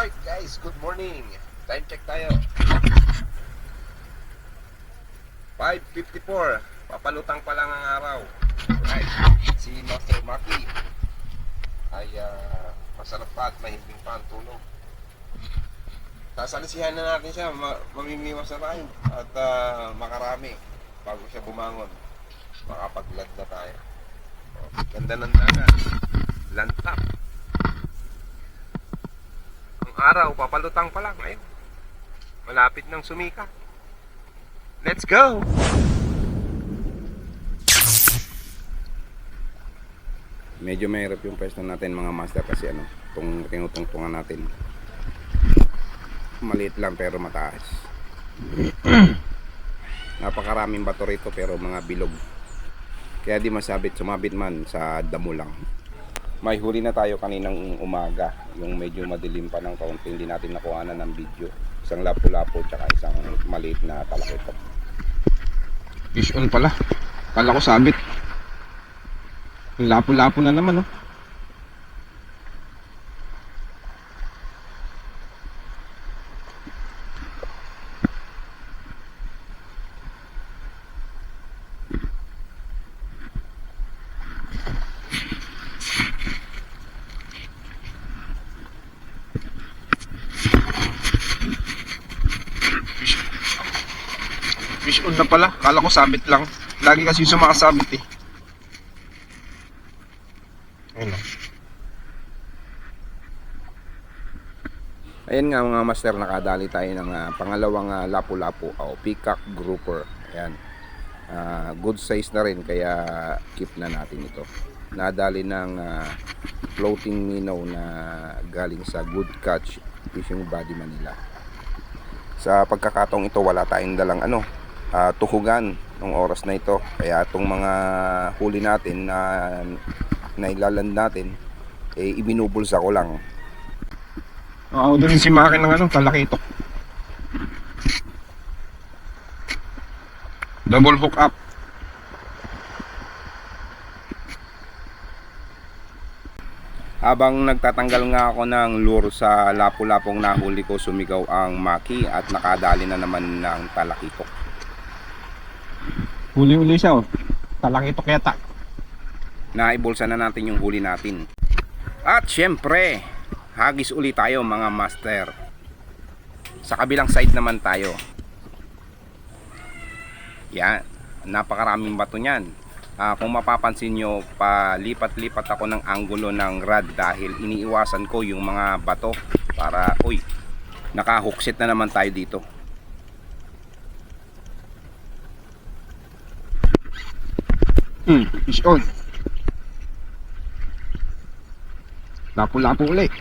Alright guys, good morning. Time check tayo. 5:54. Papalutang pa lang ang araw. Right. Si Master Maki ay masarap pa at mahimbing pa ang tulog. Sasalisihan na natin siya, mamimiwas na tayo at makarami bago siya bumangon. Makapaglad na tayo. Ganda ng dagat. Lantap. Ang araw, papalutang pa lang. Ayun. Malapit ng sumika. Let's go! Medyo mahirap yung pwesto natin mga master kasi itong tinutungtungan natin maliit lang pero mataas. Napakaraming bato rito pero mga bilog, kaya di masabit, sumabit man sa damo lang. May huli na tayo kaninang umaga, yung medyo madilim pa ng kaunti, hindi natin nakuhanan ng video. Isang lapu-lapu tsaka isang maliit na talakitok. Fish on pala. Kala ko sabit. Lapu-lapu na naman, oh. Fish on na pala. Kala ko sabit lang. Lagi kasi sumakasabit eh. Ayun. Ayan nga mga master, nakadali tayo ng pangalawang lapu-lapu o peacock grouper. Ayan. Good size na rin kaya keep na natin ito. Nadali ng floating minnow na galing sa Good Catch Fishing Body Manila. Sa pagkakataong ito wala tayong dalang tuhugan ng oras na ito, kaya itong mga huli natin na ilaland natin ibinubulsa ko lang. Oo, doon si Maki ng talakitok. Double hook up. Habang nagtatanggal nga ako ng lure sa lapu-lapong nahuli ko, sumigaw ang Maki at nakadali na naman ng talakitok. Huli-huli siya, oh. Talakitok yata. Naibulsa na natin yung huli natin. At syempre, hagis uli tayo mga master. Sa kabilang side naman tayo. Yan, napakaraming bato niyan. Kung mapapansin nyo, palipat-lipat ako ng anggulo ng rod dahil iniiwasan ko yung mga bato para, naka-hookset na naman tayo dito. Fish on. Lapu-lapu ulit.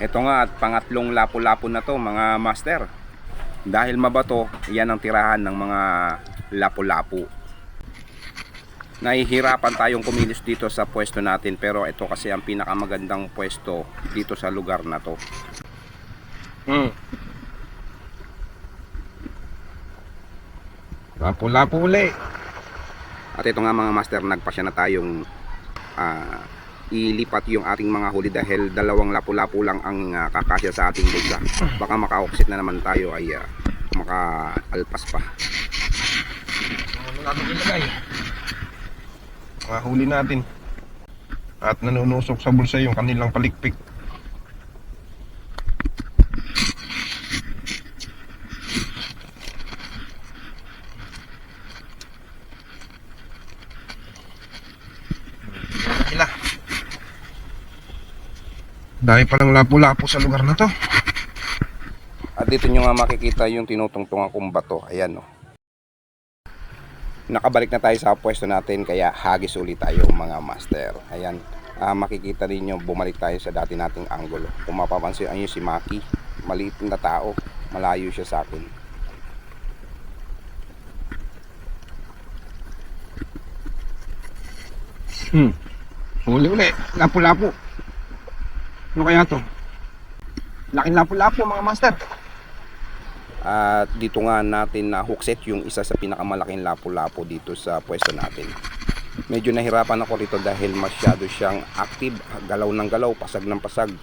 Ito nga at pangatlong lapu-lapu na to mga master. Dahil mabato, yan ang tirahan ng mga lapu-lapu. Nahihirapan tayong kumilos dito sa pwesto natin, pero ito kasi ang pinakamagandang pwesto dito sa lugar na to. Lapu-lapu ulit. At ito nga mga master, nagpasya na tayong ilipat yung ating mga huli dahil dalawang lapu-lapu lang ang kakasya sa ating bulsa. Baka maka-offset na naman tayo ay maka-alpas pa. Ano natin ilagay? Mga huli natin. At nanunusok sa bulsa yung kanilang palikpik. Dahil palang lapu-lapu sa lugar na to. At dito nyo nga makikita yung tinutungtungan kong bato. Ayan, no. Nakabalik na tayo sa pwesto natin, kaya hagis ulit tayo mga master. Ayan, makikita ninyo bumalik tayo sa dati nating anggulo. Kung mapapansin nyo si Maki, maliit na tao, malayo siya sa akin. Huli lapu-lapu. Ano kaya to? Laking lapu-lapu mga master. At dito nga natin na hookset yung isa sa pinakamalaking lapu-lapu dito sa pwesto natin. Medyo nahirapan ako rito dahil masyado siyang active, galaw ng galaw, pasag ng pasag.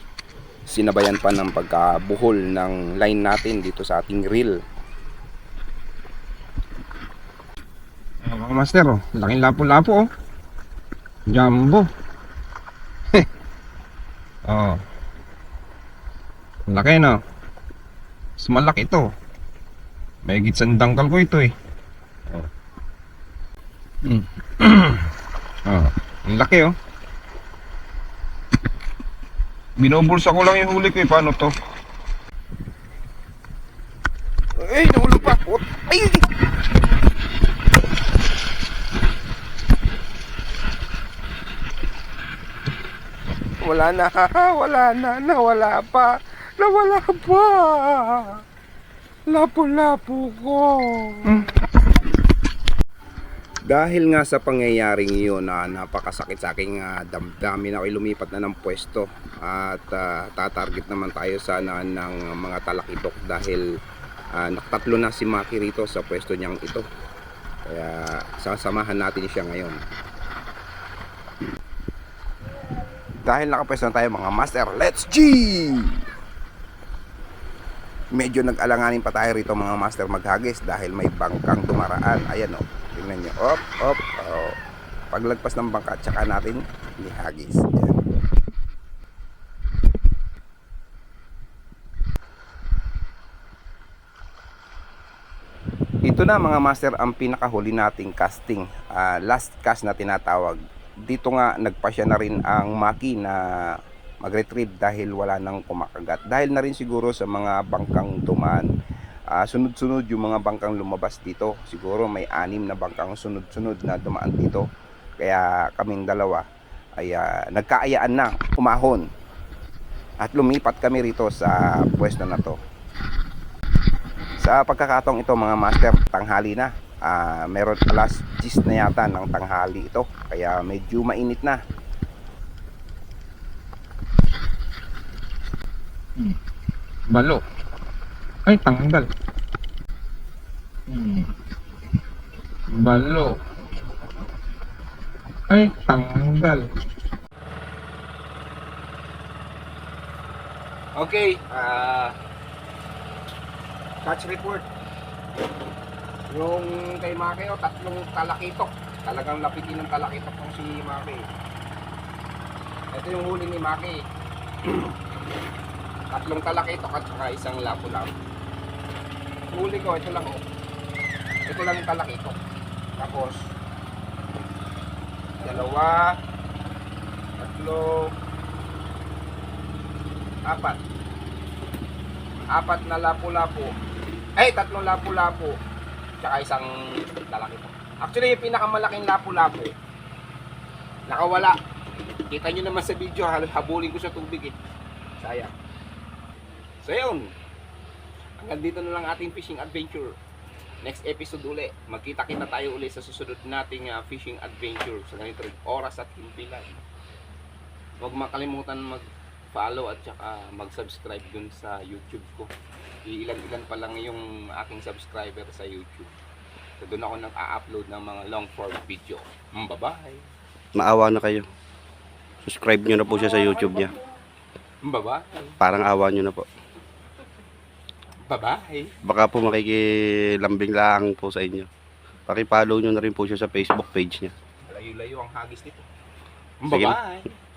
sinabayan pa ng pagkabuhol ng line natin dito sa ating reel. Mga master, oh. Laking lapo-lapo, oh. Jumbo. Oh. Laki, no? Mas malaki ito. May gitsan dangkal ko ito, eh. Oh. Oh. Ang laki, oh. Binubulsa ko lang yung huli ko, eh. Paano to? Ay, nahulog pa. Ay! Wala na, nawala pa. Lapo-lapo ko. Dahil nga sa pangyayaring iyon na napakasakit sa aking damdamin, ako'y lumipat na ng pwesto at tatarget naman tayo sana ng mga talakitok dahil nakatatlo na si Maki rito sa pwesto niyang ito. Kaya sasamahan natin siya ngayon. Dahil nakapwesto na tayo mga master, let's G! Medyo nag-alanganin pa tayo rito mga master maghagis dahil may bangkang dumaraan. Ayan o, tingnan nyo. Op. Oh. Paglagpas ng bangka, tsaka natin ihagis. Ayan. Ito na mga master ang pinakahuli nating casting. Last cast na tinatawag. Dito nga nagpasya na rin ang Maki na mag-retrieve dahil wala nang kumakagat. Dahil na rin siguro sa mga bangkang dumaan. Sunod-sunod yung mga bangkang lumabas dito. Siguro may 6 na bangkang sunod-sunod na dumaan dito. Kaya kaming dalawa ay nagkaayaan na umahon. At lumipat kami rito sa pwesto na to. Sa pagkakataong ito mga master, tanghali na. Meron alas 10 na yata ng tanghali ito. Kaya medyo mainit na. Balo. Ay, tanggal. Balo. Ay, tanggal. Okay, catch report. Yung kay Maki, 3 talakitok. Talagang lapitin ng talakitok ng si Maki. Ito yung huli ni Maki. 3 talakitok at saka 1 lapu-lapu. Huli ko, ito lang oh. Ito lang yung talakitok. Tapos 2, 3, 4, 4 na lapu-lapu. Ay, 3 lapu-lapu. Tsaka 1 talakitok. Actually, yung pinakamalaking lapu-lapu nakawala. Kita nyo naman sa video, habulin ko sa tubig eh. Sayang. So yun, hanggang dito na lang ating fishing adventure. Next episode uli, magkita-kita tayo uli sa susunod nating fishing adventure sa ganito rin oras at himpilan. Huwag makalimutan mag-follow at saka mag-subscribe dun sa YouTube ko. Ilan-ilan pa lang yung aking subscriber sa YouTube. So dun ako nag-a-upload ng mga long form video. Bye-bye! Maawa na kayo. Subscribe nyo na po siya sa YouTube niya. Bye-bye! Parang awa nyo na po. Bye-bye! Baka po makikilambing lang po sa inyo. Paki-follow nyo na rin po siya sa Facebook page niya. Layo-layo ang hagis nito. Sige. Bye-bye!